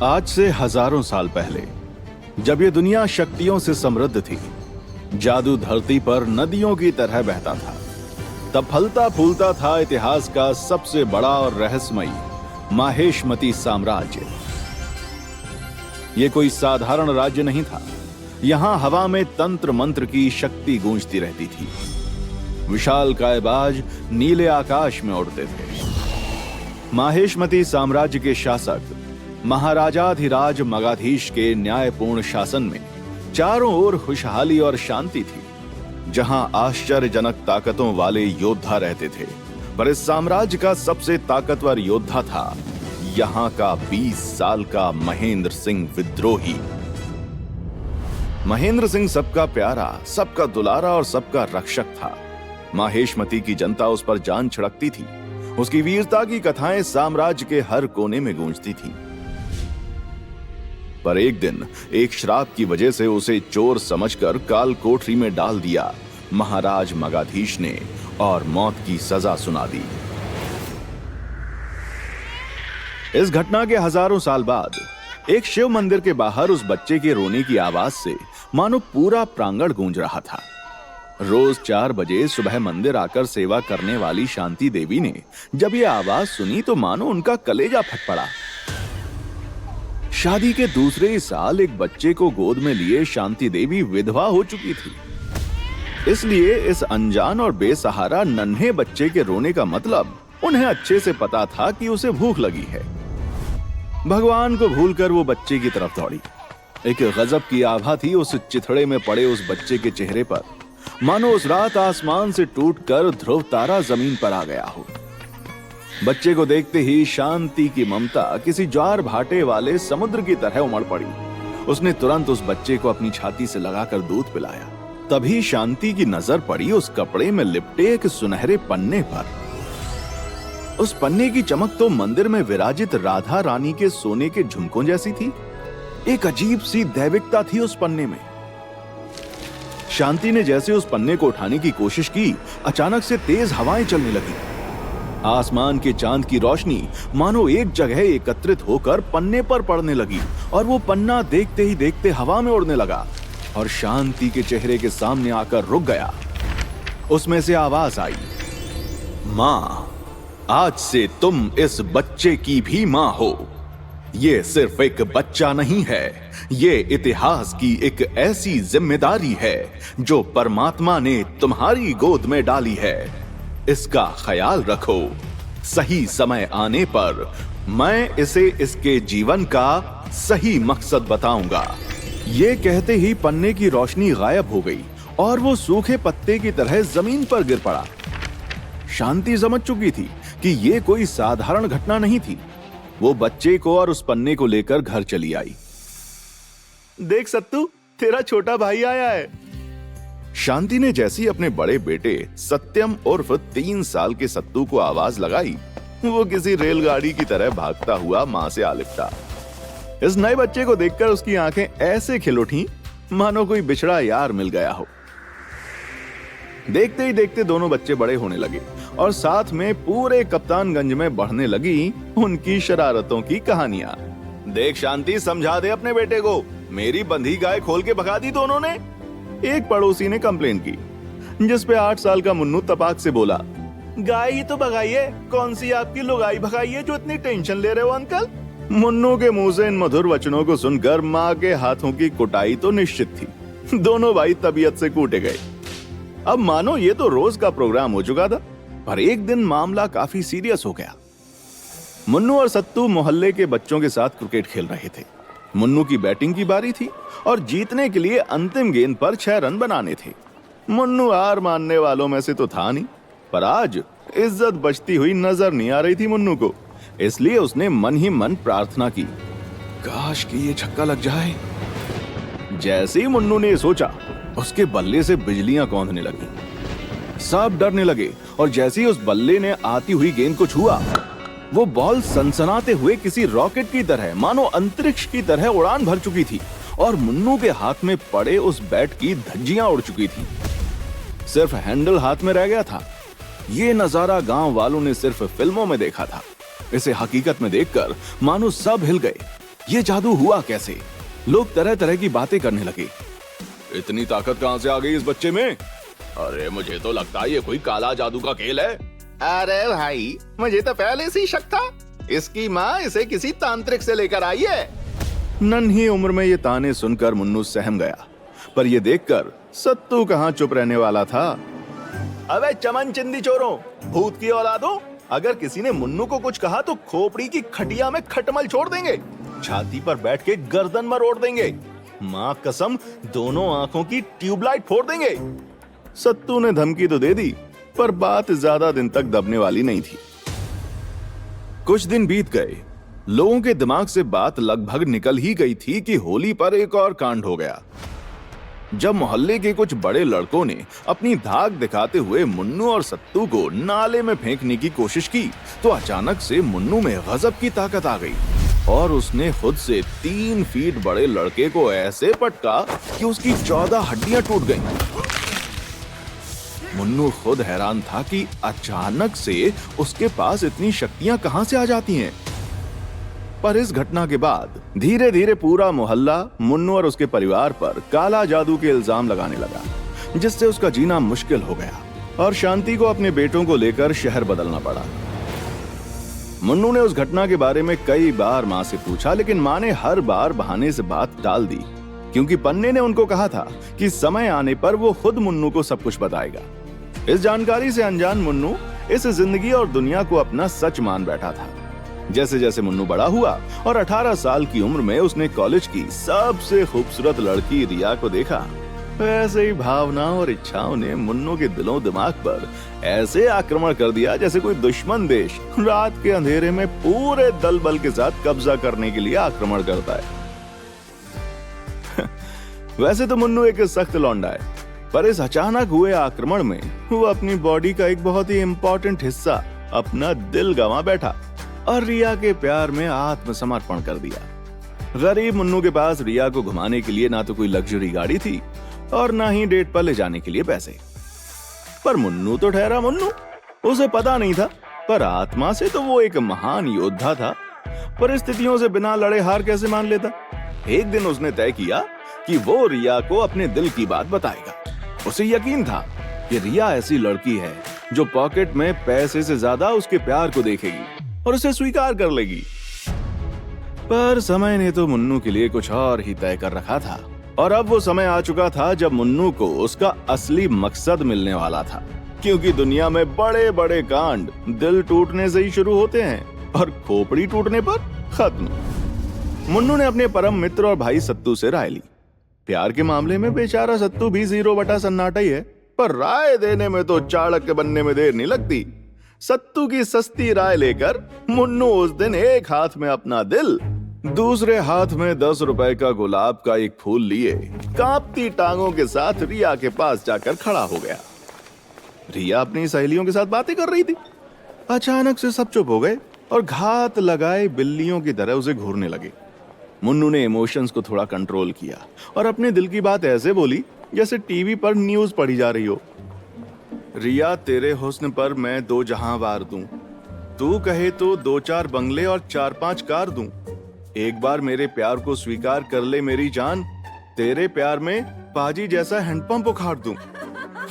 आज से हजारों साल पहले, जब ये दुनिया शक्तियों से समृद्ध थी, जादू धरती पर नदियों की तरह बहता था, तब फलता फूलता था इतिहास का सबसे बड़ा और रहस्यमयी माहेशमती साम्राज्य। ये कोई साधारण राज्य नहीं था। यहां हवा में तंत्र मंत्र की शक्ति गूंजती रहती थी। विशाल कायबाज नीले आकाश में उड़ते थे। माहेशमती साम्राज्य के शासक महाराजाधिराज मगाधीश के न्यायपूर्ण शासन में चारों ओर खुशहाली और शांति थी। जहां आश्चर्यजनक ताकतों वाले योद्धा रहते थे, पर इस साम्राज्य का सबसे ताकतवर योद्धा था यहां का 20 साल का महेंद्र सिंह विद्रोही। महेंद्र सिंह सबका प्यारा, सबका दुलारा और सबका रक्षक था। माहेशमती की जनता उस पर जान छिड़कती थी। उसकी वीरता की कथाएं साम्राज्य के हर कोने में गूंजती थीं। पर एक दिन एक श्राप की वजह से उसे चोर समझकर काल कोठरी में डाल दिया महाराज मगाधीश ने और मौत की सजा सुना दी। इस घटना के हजारों साल बाद एक शिव मंदिर के बाहर उस बच्चे के रोने की आवाज से मानो पूरा प्रांगण गूंज रहा था। रोज 4 बजे सुबह मंदिर आकर सेवा करने वाली शांति देवी ने जब ये आवाज सुनी तो मानो उनका कलेजा फट पड़ा। शादी के दूसरे ही साल एक बच्चे को गोद में लिए शांति देवी विधवा हो चुकी थी। इसलिए इस अनजान और बेसहारा नन्हे बच्चे के रोने का मतलब उन्हें अच्छे से पता था कि उसे भूख लगी है। भगवान को भूलकर वो बच्चे की तरफ दौड़ी। एक गजब की आभा थी उस चिथड़े में पड़े उस बच्चे के चेहरे पर, मानो उस रात आसमान से टूटकर ध्रुव तारा जमीन पर आ गया हो। बच्चे को देखते ही शांति की ममता किसी ज्वार भाटे वाले समुद्र की तरह उमड़ पड़ी। उसने तुरंत उस बच्चे को अपनी छाती से लगाकर दूध पिलाया। तभी शांति की नजर पड़ी उस कपड़े में लिपटे एक सुनहरे पन्ने पर। उस पन्ने की चमक तो मंदिर में विराजित राधा रानी के सोने के झुमकों जैसी थी। एक अजीब सी दैविकता थी उस पन्ने में। शांति ने जैसे उस पन्ने को उठाने की कोशिश की, अचानक से तेज हवाएं चलने लगी। आसमान के चांद की रोशनी मानो एक जगह एकत्रित होकर पन्ने पर पड़ने लगी और वो पन्ना देखते ही देखते हवा में उड़ने लगा और शांति के चेहरे के सामने आकर रुक गया। उसमें से आवाज आई, मां, आज से तुम इस बच्चे की भी मां हो। ये सिर्फ एक बच्चा नहीं है, ये इतिहास की एक ऐसी जिम्मेदारी है जो परमात्मा ने तुम्हारी गोद में डाली है। इसका ख्याल रखो। सही समय आने पर मैं इसे इसके जीवन का सही मकसद बताऊंगा। ये कहते ही पन्ने की रोशनी गायब हो गई और वो सूखे पत्ते की तरह जमीन पर गिर पड़ा। शांति समझ चुकी थी कि ये कोई साधारण घटना नहीं थी। वो बच्चे को और उस पन्ने को लेकर घर चली आई। देख सत्तू, तेरा छोटा भाई आया है। शांति ने जैसी अपने बड़े बेटे सत्यम उर्फ 3 साल के सत्तू को आवाज लगाई, वो किसी रेलगाड़ी की तरह भागता हुआ मां से आ लिपटा। इस नए बच्चे को देखकर उसकी आंखें ऐसे खिल उठी मानो कोई बिछड़ा यार मिल गया हो। देखते ही देखते दोनों बच्चे बड़े होने लगे और साथ में पूरे कप्तानगंज में बढ़ने लगी उनकी शरारतों की कहानियां। देख शांति, समझा दे अपने बेटे को, मेरी बंधी गाय खोल के भगा दी दोनों ने। एक पड़ोसी ने कंप्लेन की, जिस पे 8 साल का मुन्नू तपाक से बोला, गाय ही तो भगाइए, कौन सी आपकी लुगाई भगाइए जो इतनी टेंशन ले रहे हो अंकल। मुन्नू के मुंह से इन मधुर वचनों को सुनकर माँ के हाथों की कुटाई तो निश्चित थी। दोनों भाई तबीयत से कूटे गए। अब मानो ये तो रोज का प्रोग्राम हो चुका था, पर एक दिन मामला काफी सीरियस हो गया। मुन्नू और सत्तू मोहल्ले के बच्चों के साथ क्रिकेट खेल रहे थे। मुन्नू की बैटिंग की बारी थी और जीतने के लिए अंतिम गेंद पर 6 रन बनाने थे। मुन्नू हार मानने वालों में से तो था नहीं, पर आज इज्जत बचती हुई नजर नहीं आ रही थी मुन्नू को। इसलिए उसने मन ही मन प्रार्थना की, काश कि ये छक्का लग जाए। जैसे ही मुन्नू ने सोचा, उसके बल्ले से बिजलियां कौंधने लगी। सब डरने लगे और जैसे ही उस बल्ले ने आती हुई गेंद को छुआ, वो बॉल सनसनाते हुए किसी रॉकेट की तरह मानो अंतरिक्ष की तरह उड़ान भर चुकी थी और मुन्नू के हाथ में पड़े उस बैट की धज्जियां उड़ चुकी थी। सिर्फ हैंडल हाथ में रह गया था। ये नजारा गांव वालों ने सिर्फ फिल्मों में देखा था। इसे हकीकत में देखकर मानो सब हिल गए। ये जादू हुआ कैसे? लोग तरह तरह की बातें करने लगे। इतनी ताकत कहां से आ गई इस बच्चे में? अरे मुझे तो लगता है ये कोई काला जादू का खेल है। अरे भाई, मुझे तो पहले से ही शक था। इसकी माँ इसे किसी तांत्रिक से लेकर आई है। नन्ही उम्र में ये ताने सुनकर मुन्नू सहम गया, पर ये देखकर सत्तू कहाँ चुप रहने वाला था। अबे चमन चिंदी चोरों, भूत की औलादों, अगर किसी ने मुन्नू को कुछ कहा तो खोपड़ी की खटिया में खटमल छोड़ देंगे, छाती पर बैठ के गर्दन मरोड़ देंगे, माँ कसम दोनों आंखों की ट्यूबलाइट फोड़ देंगे। सत्तू ने धमकी तो दे दी, पर बात ज्यादा दिन तक दबने वाली नहीं थी। कुछ दिन बीत गए। लोगों के दिमाग से बात लगभग निकल ही गई थी कि होली पर एक और कांड हो गया। जब मोहल्ले के कुछ बड़े लड़कों ने अपनी धाक दिखाते हुए मुन्नू और सत्तू को नाले में फेंकने की कोशिश की, तो अचानक से मुन्नू में गजब की ताकत आ गई और उसने खुद से 3 फीट बड़े लड़के को ऐसे पटका कि उसकी 14 हड्डियां टूट गईं। मुन्नू खुद हैरान था कि अचानक से उसके पास इतनी शक्तियां कहां से आ जाती हैं। पर इस घटना के बाद धीरे धीरे पूरा मोहल्ला मुन्नू और उसके परिवार पर काला जादू के इल्जाम लगाने लगा, जिससे उसका जीना मुश्किल हो गया और शांति को अपने बेटों को लेकर शहर बदलना पड़ा। मुन्नू ने उस घटना के बारे में कई बार मां से पूछा, लेकिन मां ने हर बार बहाने से बात टाल दी, क्योंकि पन्ने ने उनको कहा था कि समय आने पर वो खुद मुन्नू को सब कुछ बताएगा। इस जानकारी से अनजान मुन्नू इस जिंदगी और दुनिया को अपना सच मान बैठा था। जैसे जैसे मुन्नू बड़ा हुआ और 18 साल की उम्र में उसने कॉलेज की सबसे खूबसूरत लड़की रिया को देखा, वैसे ही भावनाओं और इच्छाओं ने मुन्नू के दिलों दिमाग पर ऐसे आक्रमण कर दिया जैसे कोई दुश्मन देश रात के अंधेरे में पूरे दल बल के साथ कब्जा करने के लिए आक्रमण करता है। वैसे तो मुन्नू एक सख्त लौंडा है, पर इस अचानक हुए आक्रमण में वो अपनी बॉडी का एक बहुत ही इंपॉर्टेंट हिस्सा, अपना दिल गंवा बैठा और रिया के प्यार में आत्मसमर्पण कर दिया। गरीब मुन्नू के पास रिया को घुमाने के लिए ना तो कोई लग्जरी गाड़ी थी और ना ही डेट पर ले जाने के लिए पैसे। पर मुन्नू तो ठहरा मुन्नू, उसे पता नहीं था, पर आत्मा से तो वो एक महान योद्धा था। परिस्थितियों से बिना लड़े हार कैसे मान लेता। एक दिन उसने तय किया कि वो रिया को अपने दिल की बात बताएगा। उसे यकीन था कि रिया ऐसी लड़की है जो पॉकेट में पैसे से ज्यादा उसके प्यार को देखेगी और उसे स्वीकार कर लेगी। पर समय ने तो मुन्नू के लिए कुछ और ही तय कर रखा था और अब वो समय आ चुका था जब मुन्नू को उसका असली मकसद मिलने वाला था, क्योंकि दुनिया में बड़े बड़े कांड दिल टूटने से ही शुरू होते हैं और खोपड़ी टूटने पर खत्म। मुन्नू ने अपने परम मित्र और भाई सत्तू से राय ली। प्यार के मामले में बेचारा सत्तू भी 0 बटा सन्नाटा ही है, पर राय देने में तो चाणक्य बनने में देर नहीं लगती। सत्तू की सस्ती राय लेकर मुन्नू उस दिन एक हाथ में अपना दिल, दूसरे हाथ में 10 रुपए का गुलाब का एक फूल लिए कांपती टांगों के साथ रिया के पास जाकर खड़ा हो गया। रिया अपनी सहेलियों के साथ बातें कर रही थी। अचानक से सब चुप हो गए और घात लगाए बिल्लियों की तरह उसे घूरने लगे। मुन्नू ने इमोशंस को थोड़ा कंट्रोल किया और अपने दिल की बात ऐसे बोली जैसे टीवी पर न्यूज पढ़ी जा रही हो। रिया, तेरे हुस्न पर मैं 2 जहां वार दूं, तू कहे तो 2-4 बंगले और 4-5 कार दूं। एक बार मेरे प्यार को स्वीकार कर ले मेरी जान, तेरे प्यार में पाजी जैसा हैंडपंप उखाड़ दूं।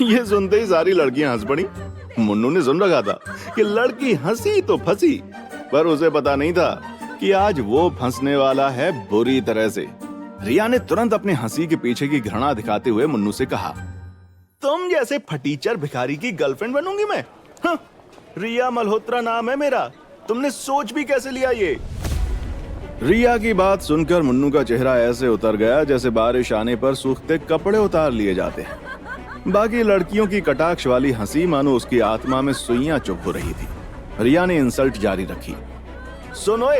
ये सुनते ही सारी लड़कियां हंस पड़ी। मुन्नू ने सुन रखा था कि लड़की हंसी तो फंसी, पर उसे पता नहीं था कि आज वो फंसने वाला है बुरी तरह से। रिया ने तुरंत अपने हंसी के पीछे की घृणा दिखाते हुए मुन्नू से कहा, तुम जैसे फटीचर भिखारी की गर्लफ्रेंड बनूंगी मैं? हाँ, रिया मल्होत्रा नाम है मेरा, तुमने सोच भी कैसे लिया ये? रिया की बात सुनकर मुन्नू का चेहरा ऐसे उतर गया जैसे बारिश आने पर सूखते कपड़े उतार लिए जाते हैं। बाकी लड़कियों की कटाक्ष वाली हंसी मानो उसकी आत्मा में सुइयां चुभ हो रही थी। रिया ने इंसल्ट जारी रखी, सुनो,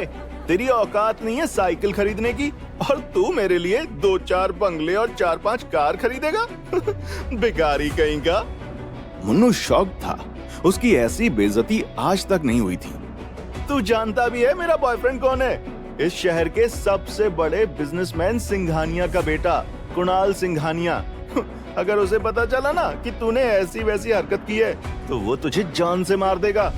तेरी औकात नहीं है साइकिल खरीदने की और तू मेरे लिए 2-4 बंगले और 4-5 कार खरीदेगा? भिखारी कहीं का। मुन्नू शॉक था, उसकी ऐसी बेइज्जती आज तक नहीं हुई थी। तू जानता भी है मेरा बॉयफ्रेंड कौन है? इस शहर के सबसे बड़े बिजनेसमैन सिंघानिया का बेटा, कुणाल सिंघानिया। अगर उसे पता चला ना कि तूने ऐसी वैसी हरकत की है तो वो तुझे जान से मार देगा।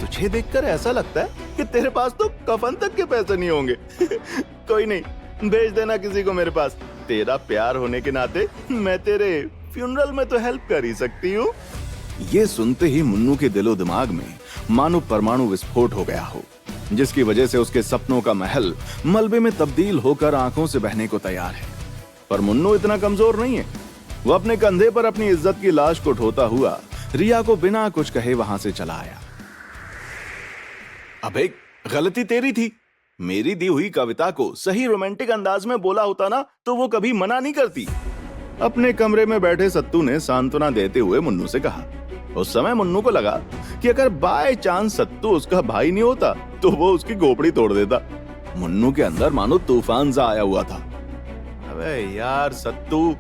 तुझे देखकर ऐसा लगता है कि तेरे पास तो कफन तक के पैसे नहीं होंगे। कोई नहीं, भेज देना किसी को मेरे पास। तेरा प्यार होने के नाते मैं तेरे फ्यूनरल में तो हेल्प कर ही सकती हूँ। ये सुनते ही मुन्नू के दिलो दिमाग में मानो परमाणु विस्फोट हो गया हो, जिसकी वजह से उसके सपनों का महल मलबे में तब्दील होकर आंखों से बहने को तैयार है। पर मुन्नू इतना कमजोर नहीं है। वो अपने कंधे पर अपनी इज्जत की लाश को ढोता हुआ रिया को बिना कुछ कहे वहां से चला आया। अबे, गलती तेरी थी। मेरी दी हुई कविता को सही रोमांटिक अंदाज में बोला होता ना तो वो कभी मना नहीं करती। अपने कमरे में बैठे सत्तू ने सांत्वना देते हुए मुन्नू से कहा। उस समय मुन्नू को लगा कि अगर बाय चांस सत्तू उसका भाई नहीं होता तो वो उसकी खोपड़ी तोड़ देता। मुन्नू के अंदर मानो तूफान सा आया हुआ था। अबे यार सत्तू,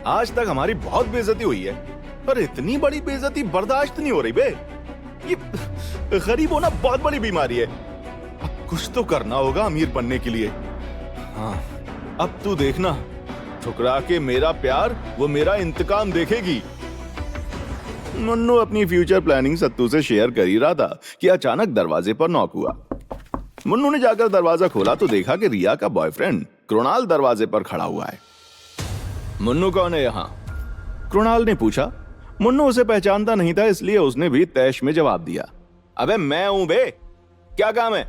आज तक हमारी बहुत बेइज्जती हुई है, पर इतनी बड़ी बेइज्जती बर्दाश्त नहीं हो रही बे। ये गरीब होना बहुत बड़ी बीमारी है। अब कुछ तो करना होगा अमीर बनने के लिए। हाँ, अब तू देखना, ठुकरा के मेरा प्यार वो मेरा इंतकाम देखेगी। मुन्नू अपनी फ्यूचर प्लानिंग सत्तू से शेयर कर ही रहा था कि अचानक दरवाजे पर नॉक हुआ। मुन्नू ने जाकर दरवाजा खोला तो देखा कि रिया का बॉयफ्रेंड कृणाल दरवाजे पर खड़ा हुआ है। मुन्नू कौन है यहाँ? कृणाल ने पूछा। मुन्नू उसे पहचानता नहीं था, इसलिए उसने भी तैश में जवाब दिया। अबे मैं हूं बे, क्या काम है?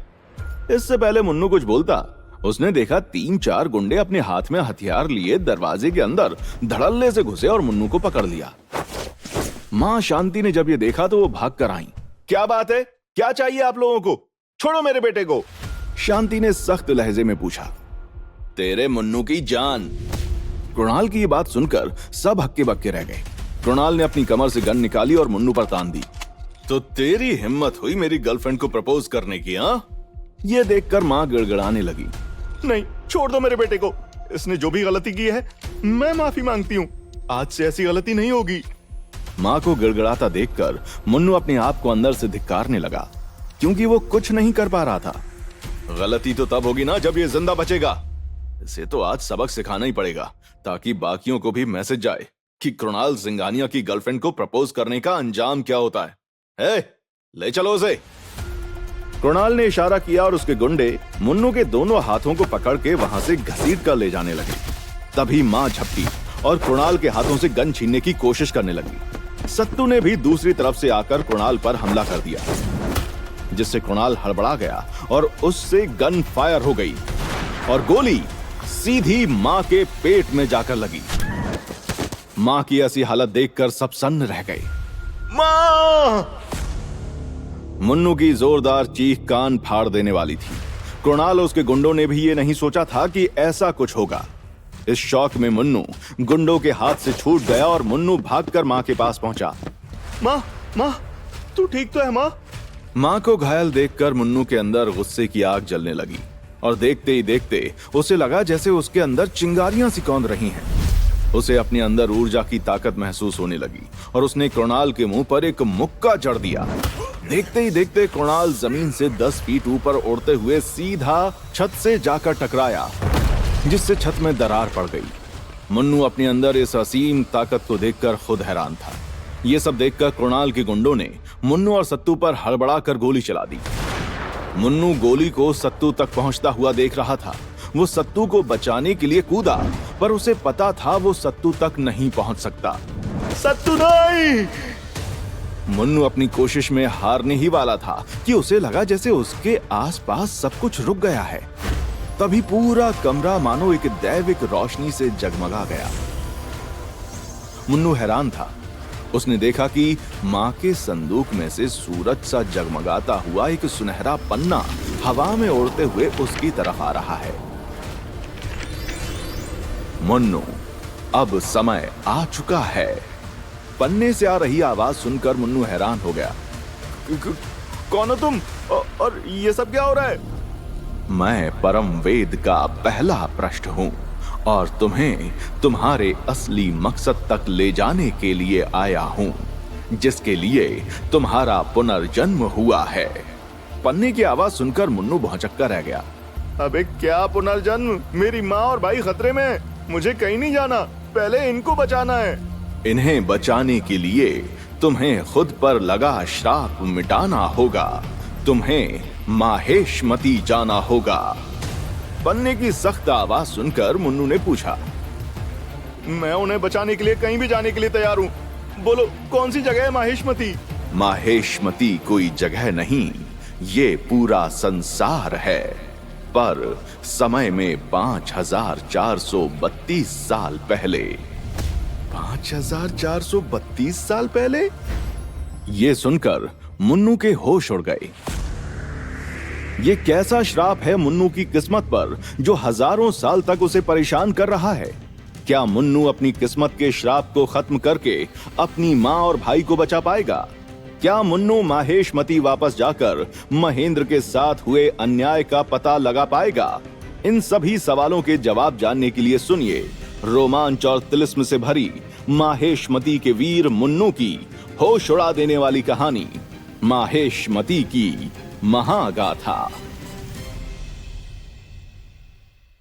इससे पहले मुन्नू कुछ बोलता, उसने देखा 3-4 गुंडे अपने हाथ में हथियार लिए दरवाजे के अंदर धड़ल्ले से घुसे और मुन्नू को पकड़ लिया। मां शांति ने जब ये देखा तो वो भाग कर आई। क्या बात है, क्या चाहिए आप लोगों को? छोड़ो मेरे बेटे को। शांति ने सख्त लहजे में पूछा। तेरे मुन्नू की जान। कृणाल की ये बात सुनकर सब हक्के बक्के रह गए। कृणाल ने अपनी कमर से गन निकाली और मुन्नू पर तान दी। तो तेरी हिम्मत हुई मेरी गर्लफ्रेंड को प्रपोज करने की? हाँ, ये देखकर मां गिड़गिड़ाने लगी। नहीं, छोड़ दो मेरे बेटे को। इसने जो भी गलती की है मैं माफी मांगती हूँ। आज से ऐसी गलती नहीं होगी। मां को गिड़गिड़ाता देखकर मुन्नू अपने आप को अंदर से धिक्कारने लगा, क्योंकि वो कुछ नहीं कर पा रहा था। गलती तो तब होगी ना जब ये जिंदा बचेगा। इसे तो आज सबक सिखाना ही पड़ेगा, ताकि बाकियों को भी मैसेज जाए कि कृणाल सिंघानिया की गर्लफ्रेंड को प्रपोज करने का अंजाम क्या होता है। ले चलो उसे। कृणाल ने इशारा किया और उसके गुंडे मुन्नू के दोनों हाथों को पकड़ के वहां से घसीट कर ले जाने लगे। तभी मां झपटी और कृणाल के हाथों से गन छीनने की कोशिश करने लगी। सत्तू ने भी दूसरी तरफ से आकर कृणाल पर हमला कर दिया, जिससे कृणाल हड़बड़ा गया और उससे गन फायर हो गई और गोली सीधी मां के पेट में जाकर लगी। मां की ऐसी हालत देखकर सब सन्न रह गए। मां! मुन्नू की जोरदार चीख कान फाड़ देने वाली थी। कृणाल और उसके गुंडों ने भी ये नहीं सोचा था कि ऐसा कुछ होगा। इस शौक में मुन्नू गुंडों के हाथ से छूट गया और मुन्नू भागकर मां के पास पहुंचा। मां, तू ठीक तो है मां? मां को घायल देखकर मुन्नू के अंदर गुस्से की आग जलने लगी और देखते ही देखते उसे लगा जैसे उसके अंदर चिंगारियां सी कौंध रही हैं। उसे अपने अंदर ऊर्जा की ताकत महसूस होने लगी और उसने कृणाल के मुंह पर एक मुक्का जड़ दिया। देखते ही देखते कृणाल जमीन से 10 फीट ऊपर उड़ते हुए सीधा छत से जाकर टकराया, जिससे छत में दरार पड़ गई। मुन्नू अपने अंदर इस असीम ताकत को देखकर खुद हैरान था। ये सब देखकर कृणाल के गुंडों ने मुन्नू और सत्तू पर हड़बड़ा कर गोली चला दी। मुन्नू गोली को सत्तू तक पहुंचता हुआ देख रहा था। वो सत्तू को बचाने के लिए कूदा, पर उसे पता था वो सत्तू तक नहीं पहुंच सकता। सत्तू नहीं! मुन्नू अपनी कोशिश में हारने ही वाला था कि उसे लगा जैसे उसके आसपास सब कुछ रुक गया है। तभी पूरा कमरा मानो एक दैविक रोशनी से जगमगा गया। मुन्नू हैरान था। उसने देखा कि मां के संदूक में से सूरज सा जगमगाता हुआ एक सुनहरा पन्ना हवा में उड़ते हुए उसकी तरफ आ रहा है। मुन्नू, अब समय आ चुका है। पन्ने से आ रही आवाज सुनकर मुन्नू हैरान हो गया। कौन हो तुम और ये सब क्या हो रहा है? मैं परम वेद का पहला पृष्ठ हूं और तुम्हें तुम्हारे असली मकसद तक ले जाने के लिए आया हूं, जिसके लिए तुम्हारा पुनर्जन्म हुआ है। पन्ने की आवाज सुनकर मुन्नू भौचक्का रह गया। अबे क्या पुनर्जन्म? मेरी माँ और भाई खतरे में हैं। मुझे कहीं नहीं जाना, पहले इनको बचाना है। इन्हें बचाने के लिए तुम्हें खुद पर लगा श्राप मिटाना होगा। तुम्हें माहेशमती जाना होगा। पन्ने की सख्त आवाज सुनकर मुन्नू ने पूछा, मैं उन्हें बचाने के लिए कहीं भी जाने के लिए तैयार हूँ। बोलो कौन सी जगह है माहेशमती? माहेशमती कोई जगह नहीं, ये पूरा संसार है। पर समय में 5432 साल पहले। 5432 साल पहले? ये सुनकर मुन्नू के होश उड़ गए। ये कैसा श्राप है मुन्नू की किस्मत पर जो हजारों साल तक उसे परेशान कर रहा है? क्या मुन्नू अपनी किस्मत के श्राप को खत्म करके अपनी मां और भाई को बचा पाएगा? क्या मुन्नू माहेशमती वापस जाकर महेंद्र के साथ हुए अन्याय का पता लगा पाएगा? इन सभी सवालों के जवाब जानने के लिए सुनिए रोमांच और तिलिस्म से भरी माहेशमती के वीर मुन्नू की होश उड़ा देने वाली कहानी, माहेशमती की महागाथा।